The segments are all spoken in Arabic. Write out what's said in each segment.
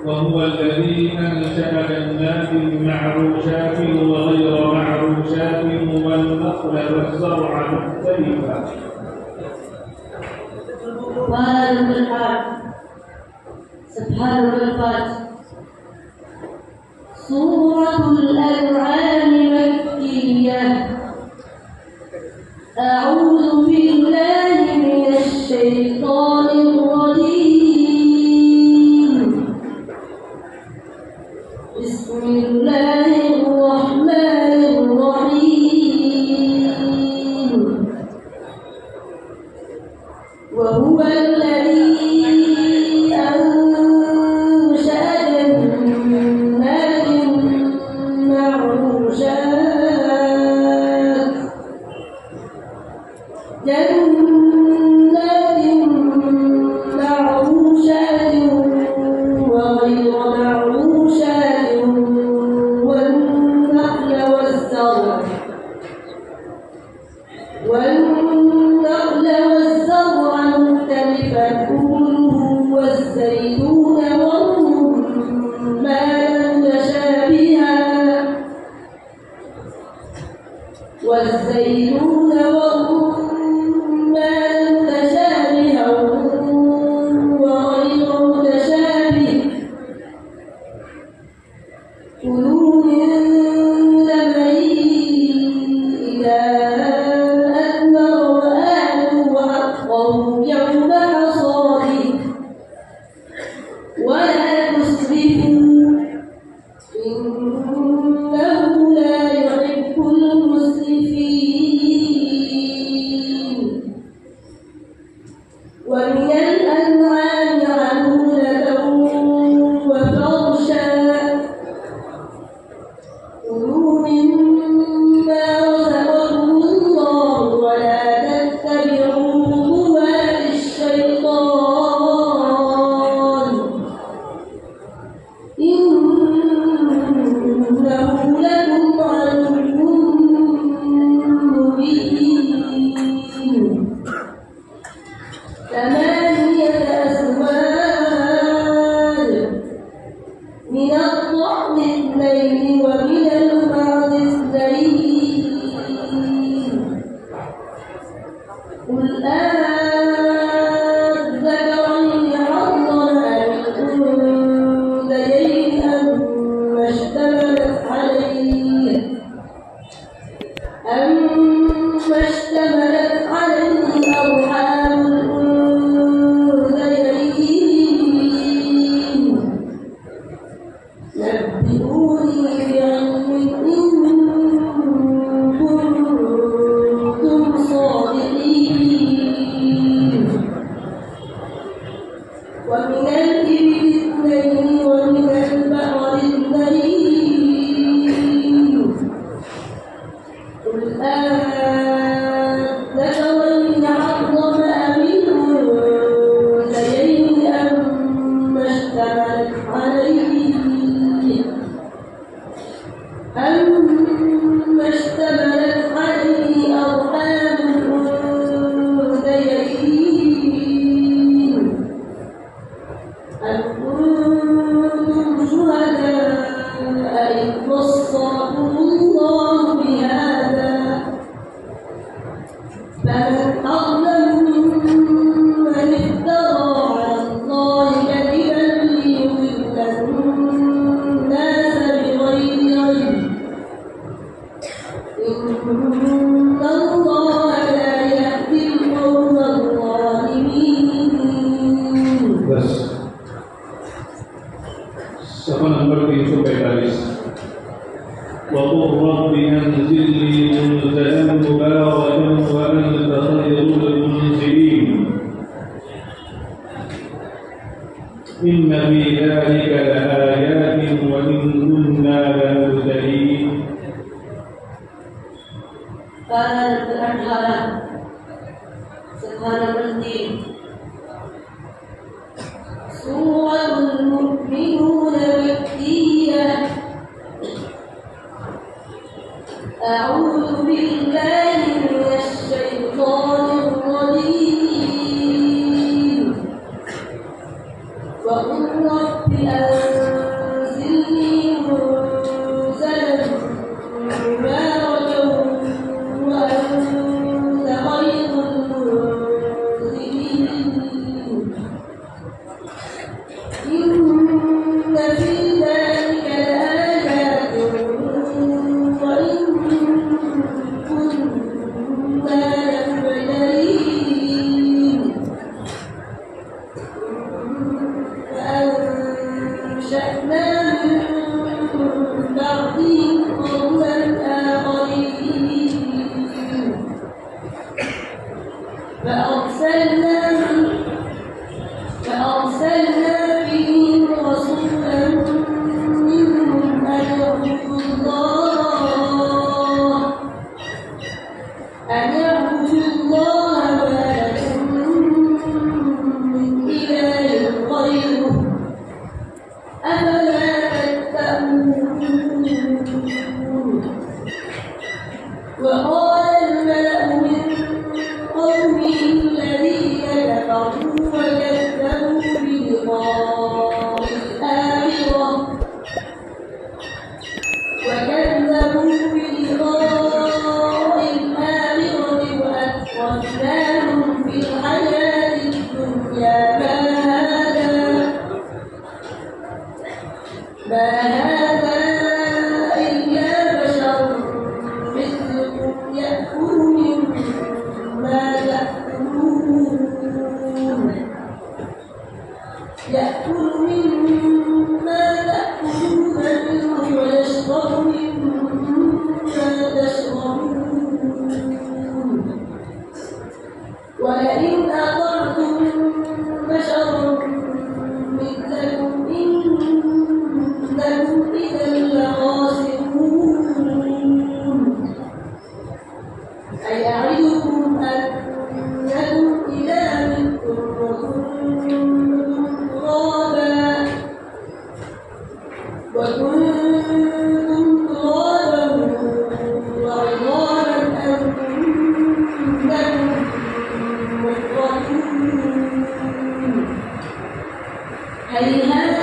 وهو الذي أنشأ جنات معروشات وغير معروشات والنخل والزرع مختلفا. سبحان الله. سورة الأنعام مكية. أعوذ بالله من الشيطان الرجيم. بسم الله الرحمن الرحيم. وهو الذي والنخل والزرع مختلفا أكله والزيتون والرمان متشابها وغير متشابه. كلوا من ثمره إذا أثمر وآتوا حقه يوم حصاده ولا تسرفوا إنه لا يحب المسرفين. ومن الأنعام حمولة وفرشا. كلوا مما رزقكم الله ولا تتبعوا خطوات الشيطان إنه لكم عدو مبين. 8 أزواج من الضأن 2 ومن المعز 2. قل أذكرين حرم أم الأنثيين أما اشتملت عليه أرحام الأنثيين. نبئوني بعلم إن كنتم صادقين. ومن الإبل 2 ومن البقر 2. قل أذكرين حرم أم الأنثيين أما اشتملت عليه أرحام الأنثيين. أم كنتم شهداء إذ وصاكم الله بهذا فمن أظلم ممن افترى على الله كذبا ليضل الناس بغير علم. إن الله لا يهدي القوم الظالمين. बस सफा नंबर 345. وقل رب أنزل لي منزلا مباركا وأنت خير المنزلين. إن في ذلك لآيات وإن كنا لمبتلين. قال الأنهار سبحان الدين. سورة المؤمنون مكية. أعوذ بالله من الشيطان الرجيم. وقل رب أنزلني منزلا مباركا وأنت خير المنزلين إن في ذلك لآيات وإن كنا لمبتلين فأنشأنا من بعدهم قوما آخرين فأرسلنا فيهم رسولا منهم أن اعبدوا الله ما لكم من إله غيره أفلا تتقون وقال الملأ من قومه الذين كفروا وكذبوا بلقاء الآخرة وأترفناهم في الحياة الدنيا ما هذا إلا بشر مثلكم يأكل مما تأكلون منه ويشرب مما تشربون ولئن أطعتم بشرا مثلكم إنكم إذا لخاسرون أيعدكم أنكم إذا متم وكنتم ترابا وعظاما أنكم مخرجون هيهات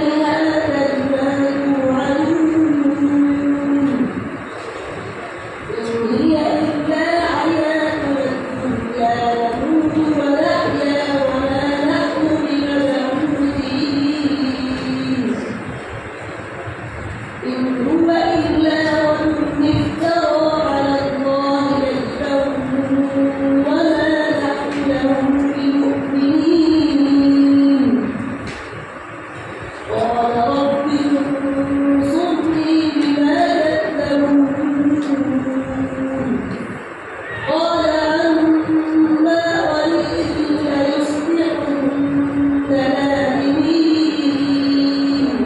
لما توعدون إن هي إلا حياتنا الدنيا نموت ونحيا وما نحن بمبعوثين إن هو إلا رجل افترى على الله كذبا وما نحن له بمؤمنين قال رب انصرني بما كذبون قال عما قليل ليصبحن نادمين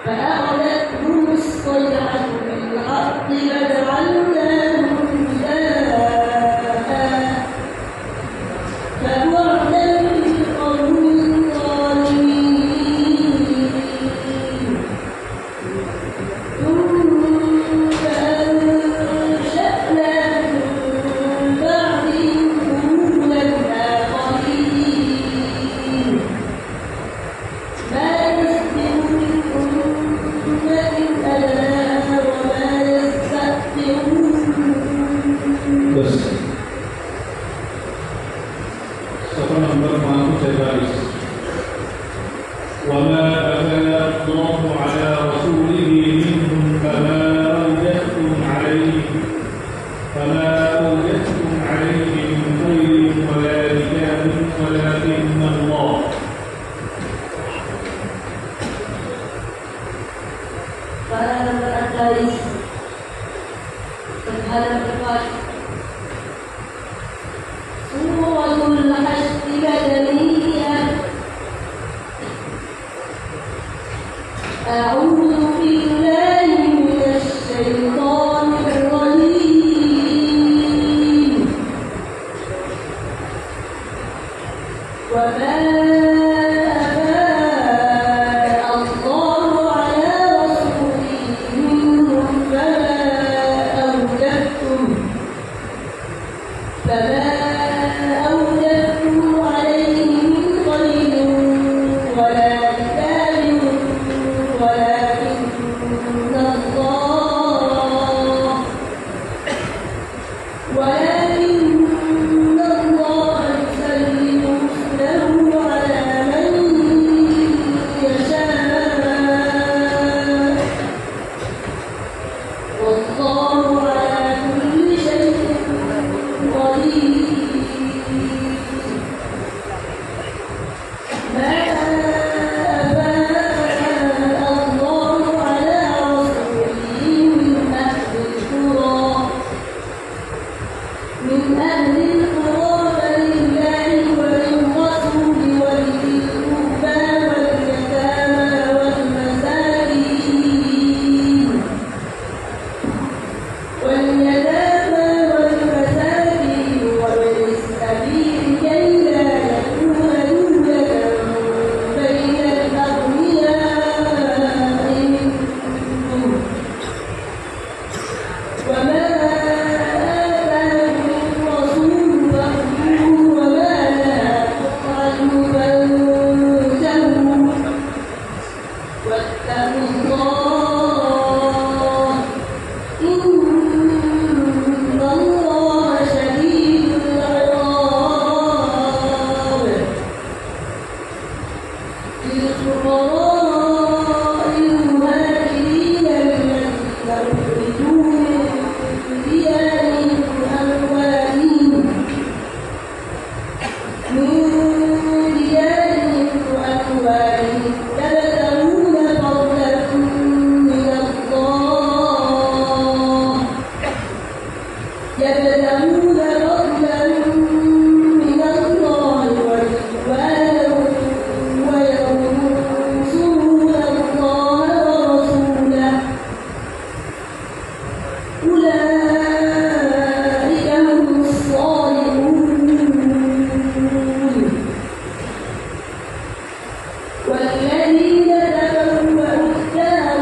فأخذتهم الصيحة بالحق فجعلناهم جثاء فبعدا للقوم الظالمين ثم أنشأنا من بعدهم قرونا آخرين ما يسبق من أمة أجلها وما يستأخرون بس صفحة نمبر 543 وما أفاء الله على رسوله منهم فما أوجدتم عليه من خير ولا ركاب ولكن الله para mengalis terhadap depan Suratul Hasy Madaniyah A'udzu billahi minasy syaithanir rajim wa ma فما أوجدتم عليه من خير ولا للفقراء المهاجرين الذين أخرجوا من ديارهم وأموالهم يبتغون فضلا من الله ورضوانا وينصرون الله ورسوله أولئك هم الصالحون والذين تبوأوا الدار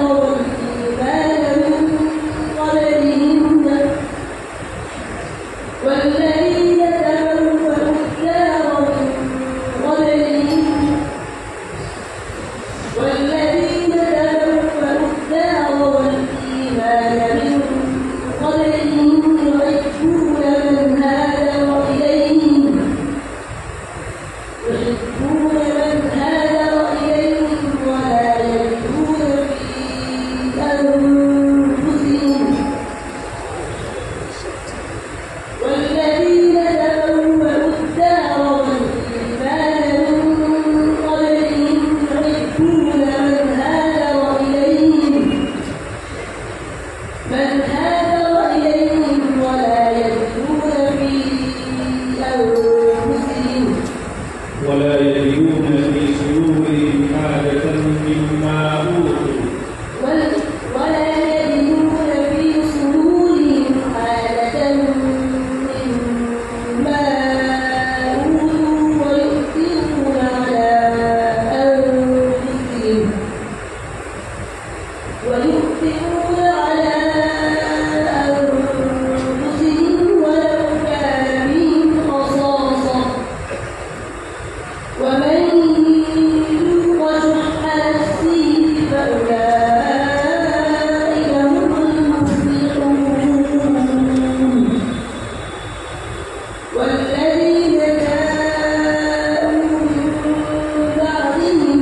والإيمان من قبلهم يحبون من هاجر إليهم ولا يجدون في أنفسهم والذين تبوأوا الدار والإيمان من قبلهم يحبون من هاجر إليهم ولا يجدون في أنفسهم ولا يجدون في صدورهم حاجة مما أوتوا ولا يجدون في صدورهم حاجة مما أوتوا ويؤثرون على أنفسهم ولو كان بهم خصاصة ومن يوق شح نفسه فأولئك هم المفلحون والذين جاءوا من بعدهم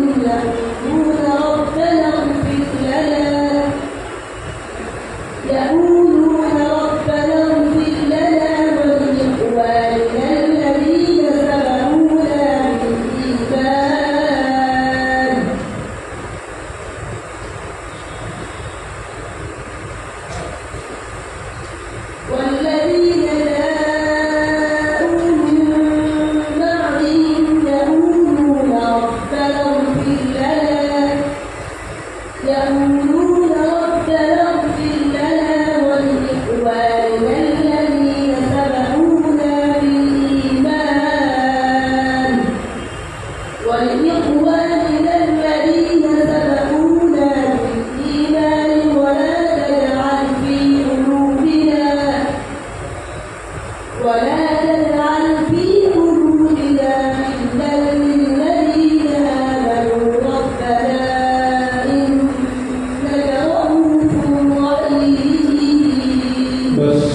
يقولون ربنا اغفر لنا ولإخواننا الذين سبقونا بالإيمان والذين جاءوا من بعدهم يقولون ربنا اغفر لنا ولإخواننا الذين سبقونا بالإيمان ولا تجعل في قلوبنا غلا للذين آمنوا ربنا إنك رؤوف رحيم. بس